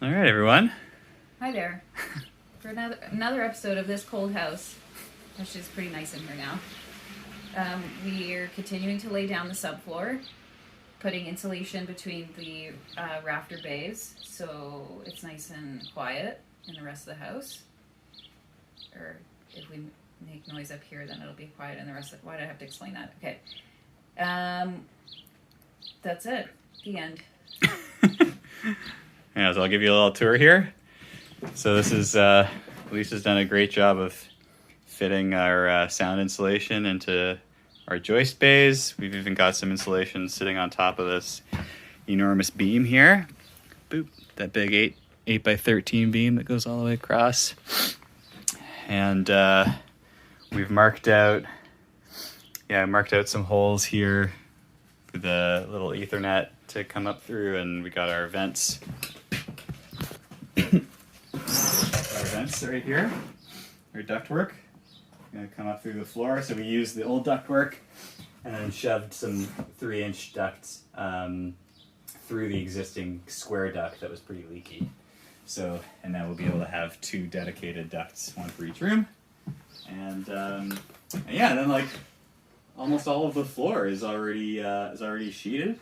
All right, everyone. Hi there. For another episode of this cold house, which is pretty nice in here now. We're continuing to lay down the subfloor, putting insulation between the rafter bays so it's nice and quiet in the rest of the house. Or if we make noise up here, then it'll be quiet in the rest of. Why do I have to explain that? Okay. That's it. The end. Yeah, so I'll give you a little tour here. So this is, Lisa's done a great job of fitting our sound insulation into our joist bays. We've even got some insulation sitting on top of this enormous beam here. Boop, that big 8 by 13 beam that goes all the way across. And we've marked out some holes here for the little Ethernet to come up through, and we got our vents. Our vents right here, our ductwork, gonna come up through the floor. So we used the old ductwork and then shoved some 3-inch ducts through the existing square duct that was pretty leaky. So, and now we'll be able to have 2 dedicated ducts, one for each room. And yeah, then like almost all of the floor is already sheeted.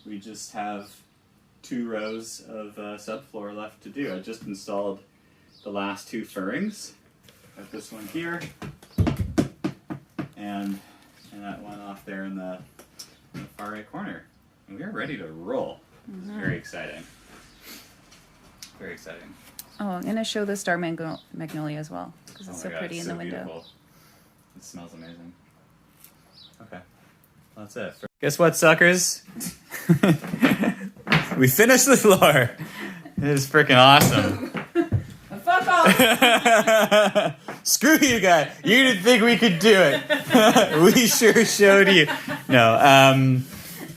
We just have 2 rows of subfloor left to do. I just installed the last 2 furrings. Got this one here, and that one off there in the far right corner. And we are ready to roll. It's very exciting. Very exciting. Oh, I'm going to show the star magnolia as well, because it's Oh so my God, pretty it's in the so window. beautiful. It smells amazing. Okay, well, that's it. Guess what, suckers? We finished the floor. It is freaking awesome. Fuck off! Screw you guys. You didn't think we could do it. We sure showed you. No, I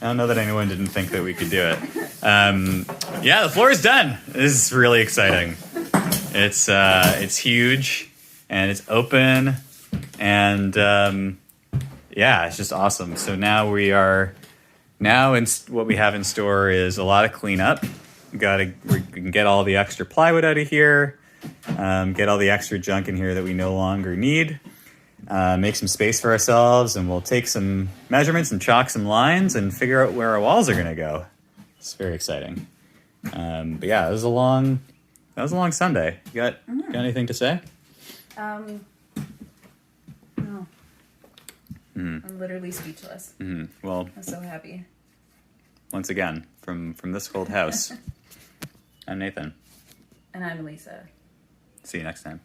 don't know that anyone didn't think that we could do it. Yeah, the floor is done. This is really exciting. It's huge and it's open, and yeah, it's just awesome. So now what we have in store is a lot of cleanup. We can get all the extra plywood out of here, get all the extra junk in here that we no longer need, make some space for ourselves, and we'll take some measurements and chalk some lines and figure out where our walls are going to go. It's very exciting. But yeah, that was a long Sunday. You got anything to say? No. I'm literally speechless. Well, I'm so happy. once again, from this cold house, I'm Nathan. And I'm Lisa. See you next time.